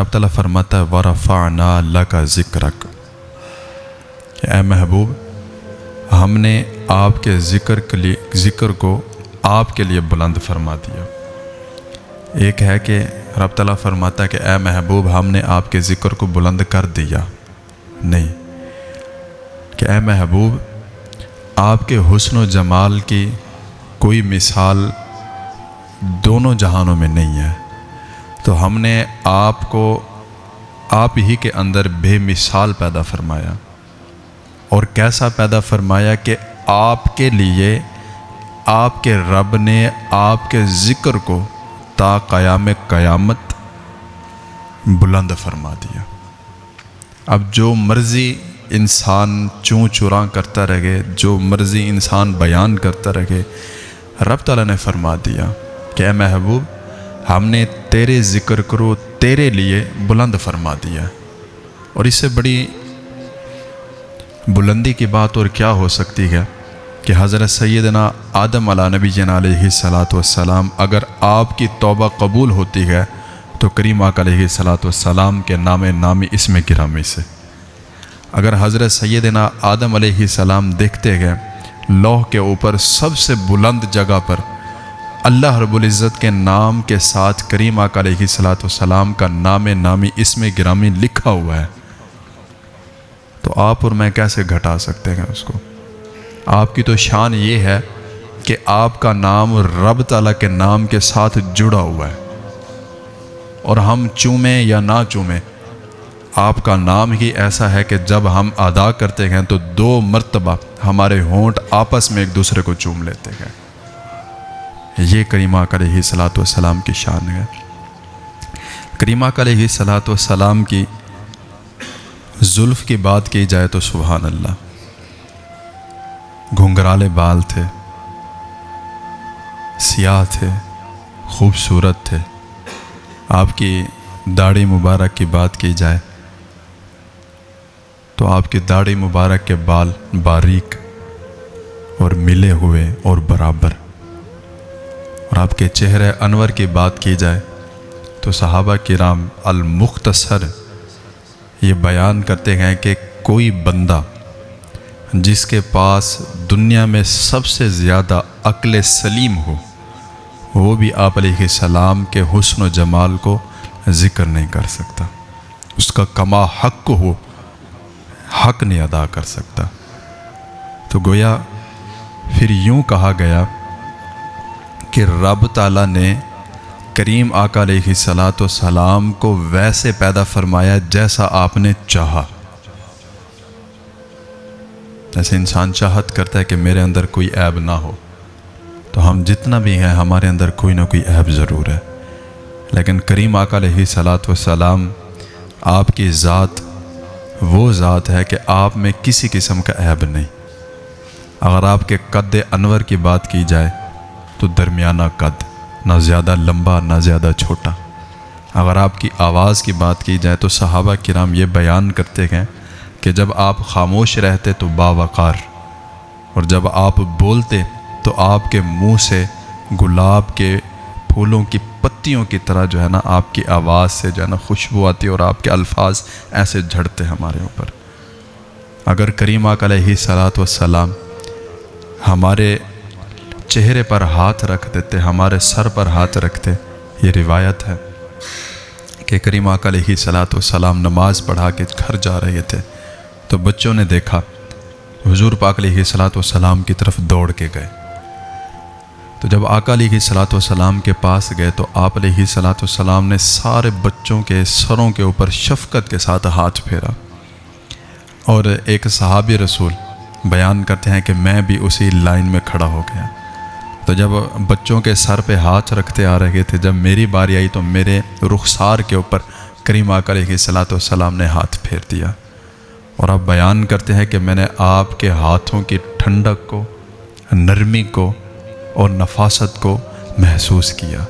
رب تعالیٰ فرماتا ہے وَرَفَعْنَا لَكَ ذِكْرَكَ، کہ اے محبوب ہم نے آپ کے ذکر کو آپ کے لیے بلند فرما دیا۔ ایک ہے کہ رب تعالیٰ فرماتا ہے کہ اے محبوب ہم نے آپ کے ذکر کو بلند کر دیا، نہیں، کہ اے محبوب آپ کے حسن و جمال کی کوئی مثال دونوں جہانوں میں نہیں ہے، تو ہم نے آپ کو آپ ہی کے اندر بے مثال پیدا فرمایا۔ اور کیسا پیدا فرمایا کہ آپ کے لیے آپ کے رب نے آپ کے ذکر کو تا قیام قیامت بلند فرما دیا۔ اب جو مرضی انسان چوں چراں کرتا رہے، جو مرضی انسان بیان کرتا رہے، رب تعالیٰ نے فرما دیا کہ اے محبوب ہم نے تیرے ذکر کو تیرے لیے بلند فرما دیا۔ اور اس سے بڑی بلندی کی بات اور کیا ہو سکتی ہے کہ حضرت سیدنا آدم علیہ نبی علیہ السلام اگر آپ کی توبہ قبول ہوتی ہے تو کریم آقا علیہ السلام کے نام نامی اسم گرامی سے، اگر حضرت سیدنا آدم علیہ السلام دیکھتے ہیں لوح کے اوپر سب سے بلند جگہ پر اللہ رب العزت کے نام کے ساتھ کریم آقا علیہ السلام کا نام نامی اسم گرامی لکھا ہوا ہے، تو آپ اور میں کیسے گھٹا سکتے ہیں اس کو؟ آپ کی تو شان یہ ہے کہ آپ کا نام رب تعالیٰ کے نام کے ساتھ جڑا ہوا ہے، اور ہم چومیں یا نہ چومیں آپ کا نام ہی ایسا ہے کہ جب ہم ادا کرتے ہیں تو 2 مرتبہ ہمارے ہونٹ آپس میں ایک دوسرے کو چوم لیتے ہیں۔ یہ کریم آقا علیہ السلام کی شان ہے۔ کریم آقا علیہ السلام کی زلف کی بات کی جائے تو سبحان اللہ، گھنگرالے بال تھے، سیاہ تھے، خوبصورت تھے۔ آپ کی داڑھی مبارک کی بات کی جائے تو آپ کی داڑھی مبارک کے بال باریک اور ملے ہوئے اور برابر، اور آپ کے چہرے انور کی بات کی جائے تو صحابہ کرام المختصر یہ بیان کرتے ہیں کہ کوئی بندہ جس کے پاس دنیا میں سب سے زیادہ عقل سلیم ہو وہ بھی آپ علیہ السلام کے حسن و جمال کو ذکر نہیں کر سکتا، اس کا کما حق ہو حق نہیں ادا کر سکتا۔ تو گویا پھر یوں کہا گیا کہ رب تعالیٰ نے کریم آقا علیہ السلام کو ویسے پیدا فرمایا جیسا آپ نے چاہا۔ جیسے انسان چاہت کرتا ہے کہ میرے اندر کوئی عیب نہ ہو، تو ہم جتنا بھی ہیں ہمارے اندر کوئی نہ کوئی عیب ضرور ہے، لیکن کریم آقا علیہ السلام آپ کی ذات وہ ذات ہے کہ آپ میں کسی قسم کا عیب نہیں۔ اگر آپ کے قد انور کی بات کی جائے تو درمیانہ قد، نہ زیادہ لمبا نہ زیادہ چھوٹا۔ اگر آپ کی آواز کی بات کی جائے تو صحابہ کرام یہ بیان کرتے ہیں کہ جب آپ خاموش رہتے تو باوقار، اور جب آپ بولتے تو آپ کے منہ سے گلاب کے پھولوں کی پتیوں کی طرح جو ہے نا آپ کی آواز سے جو ہے نا خوشبو آتی، اور آپ کے الفاظ ایسے جھڑتے ہمارے اوپر۔ اگر کریم آقا علیہ السلام ہمارے چہرے پر ہاتھ رکھ دیتے، ہمارے سر پر ہاتھ رکھتے، یہ روایت ہے کہ کریم آقا علیہ السلام نماز پڑھا کے گھر جا رہے تھے تو بچوں نے دیکھا حضور پاک علیہ السلام کی طرف دوڑ کے گئے، تو جب آقا علیہ السلام کے پاس گئے تو آپ علیہ السلام نے سارے بچوں کے سروں کے اوپر شفقت کے ساتھ ہاتھ پھیرا، اور ایک صحابی رسول بیان کرتے ہیں کہ میں بھی اسی لائن میں کھڑا ہو گیا۔ تو جب بچوں کے سر پہ ہاتھ رکھتے آ رہے تھے، جب میری باری آئی تو میرے رخسار کے اوپر کریم آقا علیہ السلام نے ہاتھ پھیر دیا، اور آپ بیان کرتے ہیں کہ میں نے آپ کے ہاتھوں کی ٹھنڈک کو، نرمی کو اور نفاست کو محسوس کیا،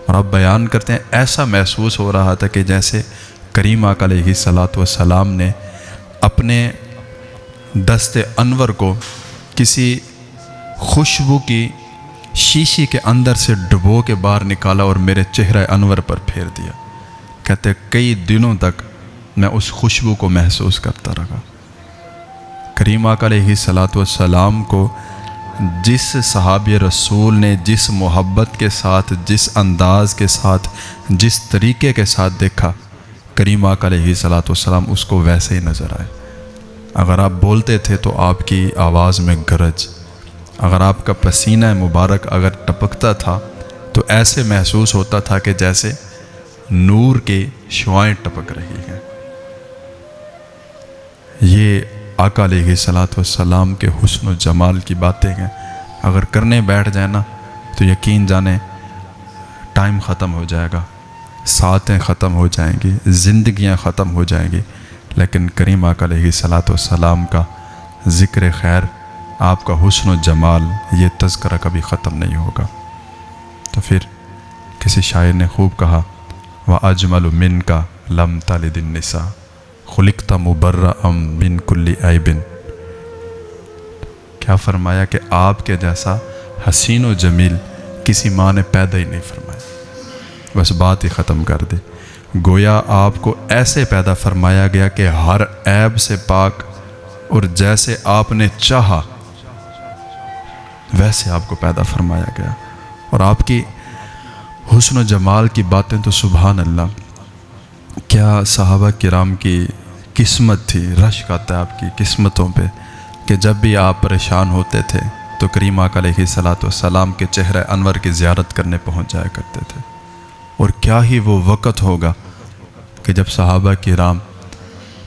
اور آپ بیان کرتے ہیں ایسا محسوس ہو رہا تھا کہ جیسے کریم آقا علیہ السلام نے اپنے دست انور کو کسی خوشبو کی شیشی کے اندر سے ڈبو کے باہر نکالا اور میرے چہرہ انور پر پھیر دیا۔ کہتے کئی دنوں تک میں اس خوشبو کو محسوس کرتا رہا۔ کریم آقا علیہ الصلوۃ والسلام کو جس صحابی رسول نے جس محبت کے ساتھ، جس انداز کے ساتھ، جس طریقے کے ساتھ دیکھا، کریم آقا علیہ الصلوۃ والسلام اس کو ویسے ہی نظر آئے۔ اگر آپ بولتے تھے تو آپ کی آواز میں گرج، اگر آپ کا پسینہ مبارک اگر ٹپکتا تھا تو ایسے محسوس ہوتا تھا کہ جیسے نور کے شعائیں ٹپک رہی ہیں۔ یہ آقا علیہ الصلوۃ والسلام کے حسن و جمال کی باتیں ہیں، اگر کرنے بیٹھ جائیں نا تو یقین جانیں ٹائم ختم ہو جائے گا، ساعتیں ختم ہو جائیں گی، زندگیاں ختم ہو جائیں گی، لیکن کریم آقا علیہ الصلوۃ والسلام کا ذکر خیر، آپ کا حسن و جمال، یہ تذکرہ کبھی ختم نہیں ہوگا۔ تو پھر کسی شاعر نے خوب کہا وَأَجْمَلُ مِنْكَ لَمْ تَلِدِ النِّسَاء خُلِقْتَ مُبَرَّأً مِنْ كُلِّ عَيْبٍ۔ کیا فرمایا کہ آپ کے جیسا حسین و جمیل کسی ماں نے پیدا ہی نہیں فرمایا۔ بس بات ہی ختم کر دی۔ گویا آپ کو ایسے پیدا فرمایا گیا کہ ہر عیب سے پاک، اور جیسے آپ نے چاہا ویسے آپ کو پیدا فرمایا گیا۔ اور آپ کی حسن و جمال کی باتیں تو سبحان اللہ، کیا صحابہ کرام کی قسمت تھی، رشک آتا ہے آپ کی قسمتوں پہ کہ جب بھی آپ پریشان ہوتے تھے تو کریم آقا علیہ الصلوۃ والسلام کے چہرہ انور کی زیارت کرنے پہنچ جایا کرتے تھے۔ اور کیا ہی وہ وقت ہوگا کہ جب صحابہ کرام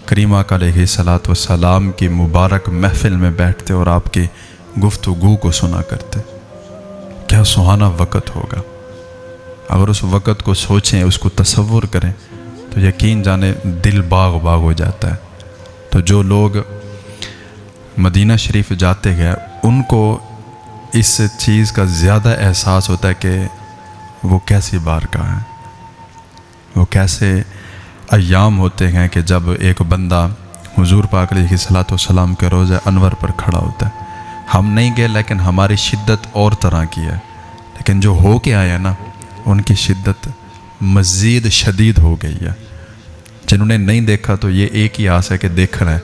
کریم آقا علیہ الصلوۃ والسلام کی مبارک محفل میں بیٹھتے اور آپ کی گفتگو کو سنا کرتے۔ کیا سہانا وقت ہوگا۔ اگر اس وقت کو سوچیں، اس کو تصور کریں تو یقین جانے دل باغ باغ ہو جاتا ہے۔ تو جو لوگ مدینہ شریف جاتے ہیں ان کو اس چیز کا زیادہ احساس ہوتا ہے کہ وہ کیسی بارگاہ ہے، وہ کیسے ایام ہوتے ہیں کہ جب ایک بندہ حضور پاک علیہ الصلوۃ والسلام کے روضہ انور پر کھڑا ہوتا ہے۔ ہم نہیں گئے لیکن ہماری شدت اور طرح کی ہے، لیکن جو ہو کے آیا نا ان کی شدت مزید شدید ہو گئی ہے۔ جنہوں نے نہیں دیکھا تو یہ ایک ہی آس ہے کہ دیکھنا ہے،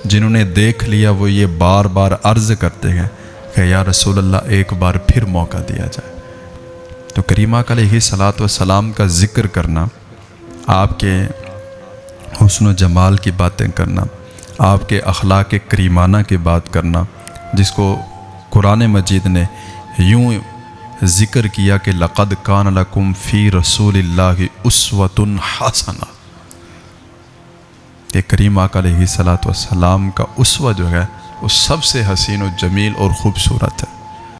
جنہوں نے دیکھ لیا وہ یہ بار بار عرض کرتے ہیں کہ یا رسول اللہ ایک بار پھر موقع دیا جائے۔ تو کریم آقا علیہ الصلوۃ والسلام کا ذکر کرنا، آپ کے حسن و جمال کی باتیں کرنا، آپ کے اخلاق کریمانہ کی بات کرنا، جس کو قرآن مجید نے یوں ذکر کیا کہ لَقَدْ كَانَ لَكُمْ فِي رَسُولِ اللَّهِ أُسْوَةٌ حَسَنَةٌ، کہ کریم آقا علیہ الصلوۃ والسلام کا اسوہ جو ہے وہ سب سے حسین و جمیل اور خوبصورت ہے۔